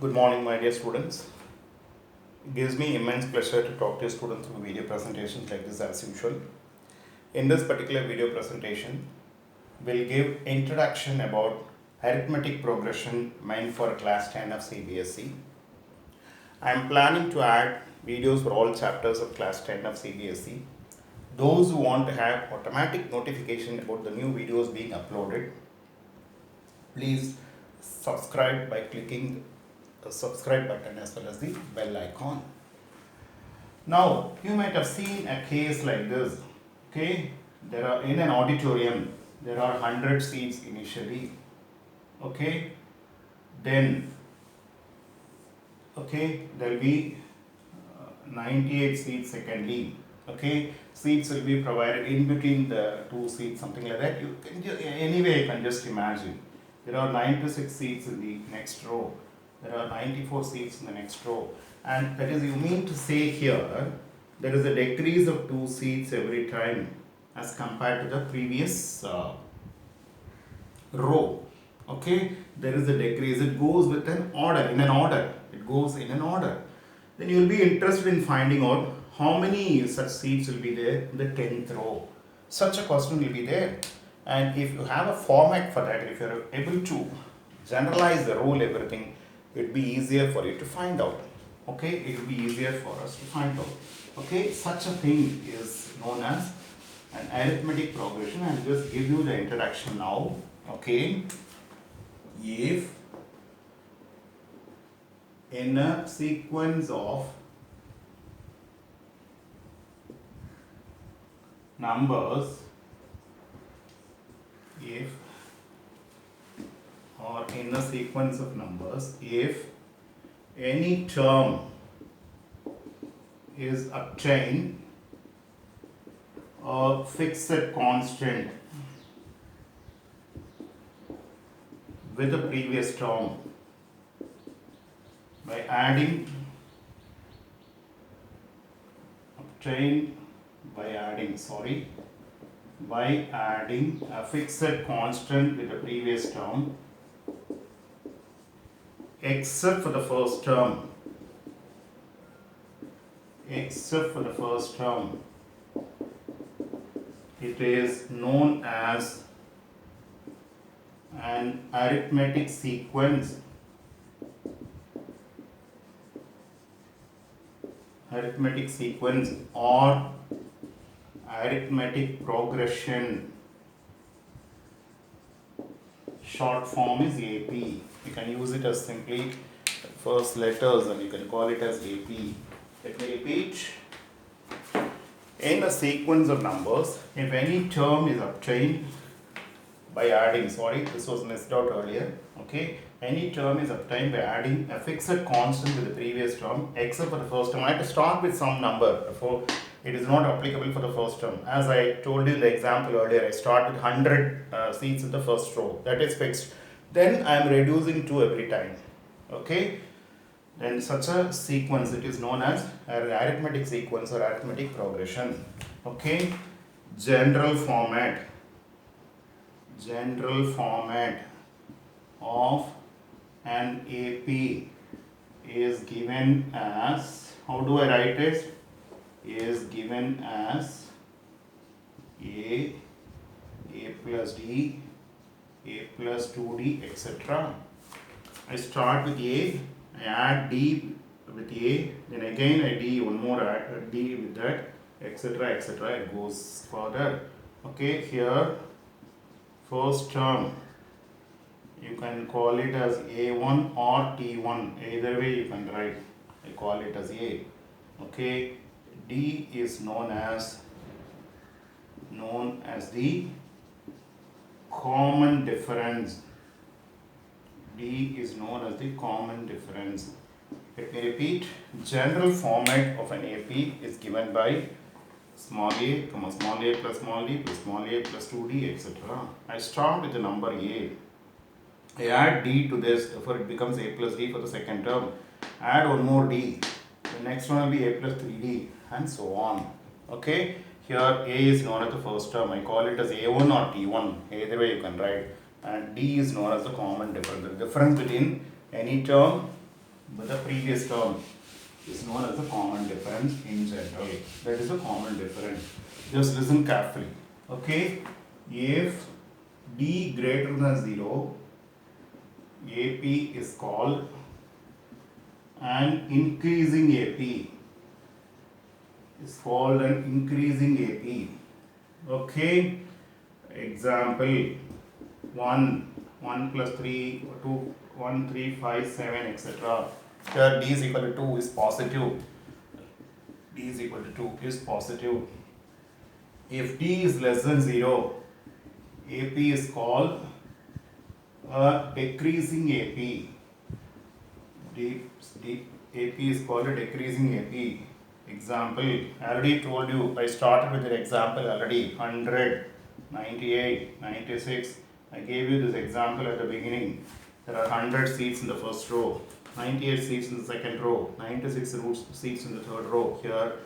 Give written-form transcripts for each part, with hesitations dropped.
Good morning, my dear students. It gives me immense pleasure to talk to you students through video presentations like this as usual. In this particular video presentation, we'll give introduction about arithmetic progression meant for class 10 of CBSE. I am planning to add videos for all chapters of class 10 of CBSE. Those who want to have automatic notification about the new videos being uploaded, please subscribe by clicking the subscribe button as well as the bell icon. Now, you might have seen a case like this. Okay, there are in an auditorium, there are 100 seats initially. Okay, then there will be 98 seats secondly. Okay, seats will be provided in between the two seats, something like that. You can anyway, you can just imagine. There are 96 seats in the next row. There are 94 seats in the next row. And that is, you mean to say here, there is a decrease of 2 seats every time as compared to the previous row. Okay, there is a decrease. It goes with an order, in an order. It goes in an order. Then you will be interested in finding out how many such seats will be there in the 10th row. Such a question will be there. And if you have a format for that, if you are able to generalize the rule, everything, it will be easier for you to find out. Okay, it will be easier for us to find out. Okay, such a thing is known as an arithmetic progression. I'll just give you the introduction now. Okay, if in a sequence of numbers, if any term is obtained a fixed constant with the previous term by adding a fixed constant with the previous term except for the first term, it is known as an arithmetic sequence or arithmetic progression. Short form is AP. You can use it as simply first letters and you can call it as AP. Let me repeat. In a sequence of numbers, if any term is obtained by adding, this was missed out earlier. Okay, any term is obtained by adding a fixed constant with the previous term except for the first term. I have to start with some number, therefore it is not applicable for the first term. As I told you in the example earlier, I start with 100 seats in the first row, that is fixed. Then I am reducing 2 every time. Okay, then such a sequence, it is known as an arithmetic sequence or arithmetic progression. Okay, general format of an AP is given as, how do I write it? Is given as A plus D, A plus 2D, etc. I start with A, I add D with A, then again I D one more add D with that, etc. etc. It goes further. Okay, here first term, you can call it as A1 or T1, either way you can write. I call it as A. Okay, D is known as the common difference. D is known as the common difference. Let me repeat. General format of an AP is given by small a, small a plus small d plus small a plus 2d, etc. I start with the number A. I add D to this, therefore it becomes A plus D for the second term. Add one more D. The next one will be A plus 3D and so on. Okay, here A is known as the first term. I call it as A1 or T1. Either way you can write. And D is known as the common difference. The difference between any term but the previous term is known as the common difference in general. That is a common difference. Just listen carefully. Okay, if d greater than 0, AP is called an increasing AP. Is called an increasing AP. Okay, example 1 plus 3 2 1 3 5 7 etc. Here d is equal to 2 is positive. D is equal to 2 is positive. If d is less than 0, AP is called a decreasing AP. AP is called a decreasing AP. Example, I already told you, I started with an example already, 100, 98, 96. I gave you this example at the beginning. There are 100 seats in the first row, 98 seats in the second row, 96 seats in the third row. Here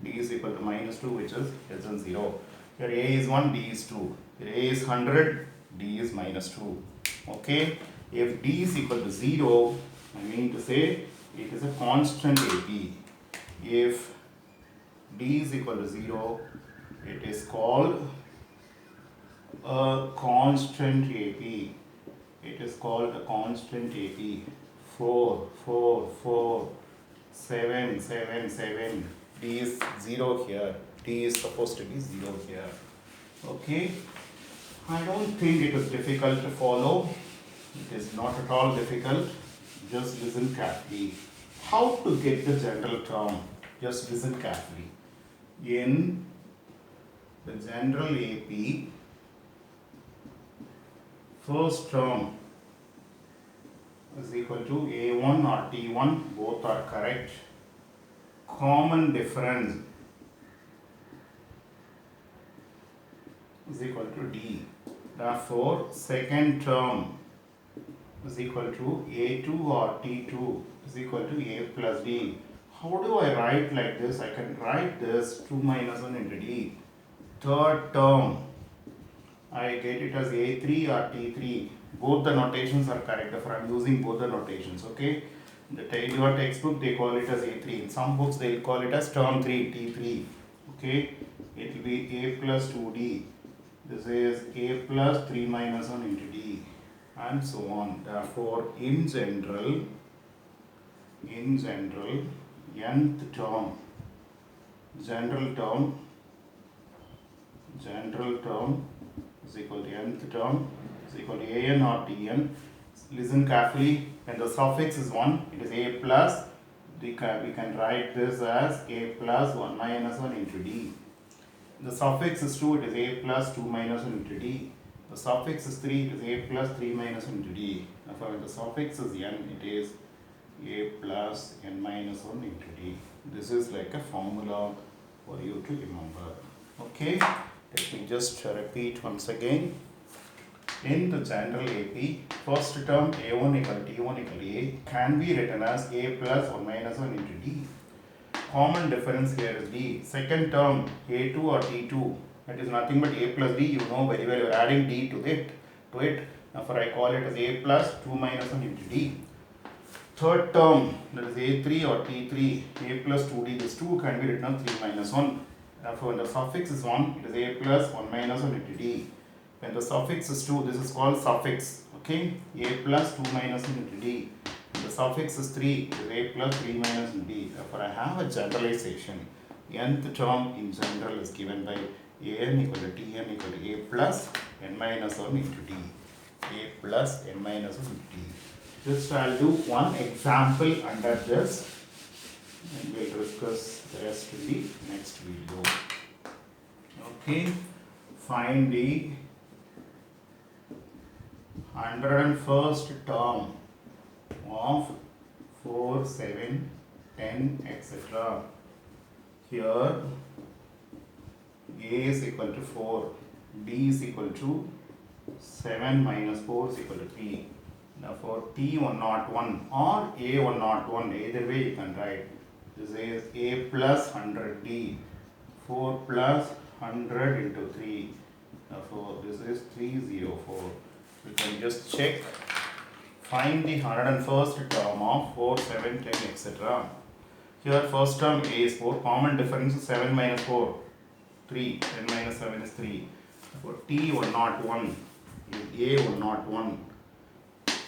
d is equal to minus 2, which is less than 0. Here a is 1, d is 2. Here a is 100, d is minus 2. Okay, if d is equal to 0, I mean to say it is a constant AP. If d is equal to 0, it is called a constant AP. It is called a constant AP. 4, 4, 4, 7, 7, 7. D is 0 here. D is supposed to be 0 here. Okay. I don't think it is difficult to follow. It is not at all difficult. Just listen carefully. How to get the general term? Just listen carefully. In the general AP, first term is equal to A1 or T1, both are correct. Common difference is equal to D. Therefore, second term is equal to A2 or T2 is equal to A plus D. How do I write like this? I can write this 2 minus 1 into D. Third term, I get it as A3 or T3. Both the notations are correct. Therefore, I am using both the notations. Okay. In your textbook, they call it as A3. In some books, they will call it as term 3, T3. Okay. It will be A plus 2D. This is A plus 3 minus 1 into D. And so on. Therefore, in general, nth term, general term is equal to nth term is equal to an or tn. Listen carefully. When the suffix is 1, it is a plus. We can write this as a plus 1 minus 1 into d. The suffix is 2, it is a plus 2 minus 1 into d. The suffix is 3, it is a plus 3 minus 1 into d. Therefore, when the suffix is n, it is a plus n minus 1 into d. This is like a formula for you to remember. Okay, let me just repeat once again. In the general AP, first term A1 equal to T1 equal to A can be written as A plus 1 minus 1 into D. Common difference here is D. Second term A2 or T2, that is nothing but A plus D. You know very well, you are adding D to it. Therefore, I call it as A plus 2 minus 1 into D. Third term, that is A3 or T3, A plus 2D. This 2 can be written as 3 minus 1. Therefore, when the suffix is 1, it is A plus 1 minus 1 into D. When the suffix is 2, this is called suffix. Okay, A plus 2 minus 1 into D. When the suffix is 3, it is A plus 3 minus 1 D. Therefore, I have a generalization. Nth term in general is given by An equal to Tn equal to A plus n minus 1 into D. A plus n minus 1 into D. Just I'll do one example under this and we'll discuss the rest in the next video. Okay, find the 101st term of 4, 7, 10, etc. Here A is equal to 4, D is equal to 7 minus 4 is equal to 3. Therefore, T101 or A101, either way you can write. This is A plus 100D, 4 plus 100 into 3. Therefore, this is 304. You can just check Find the 101st term of 4, 7, 10, etc. Here first term a is 4, common difference is 7 minus 4, 3, 10 minus 7 is 3. For T101 is A101.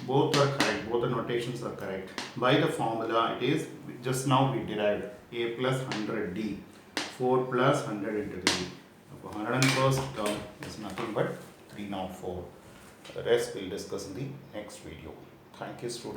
Both are correct, both the notations are correct. By the formula it is, just now we derived A plus 100D, 4 plus 100 into 3. 101st term is nothing but 304. The rest we'll discuss in the next video. Thank you, students.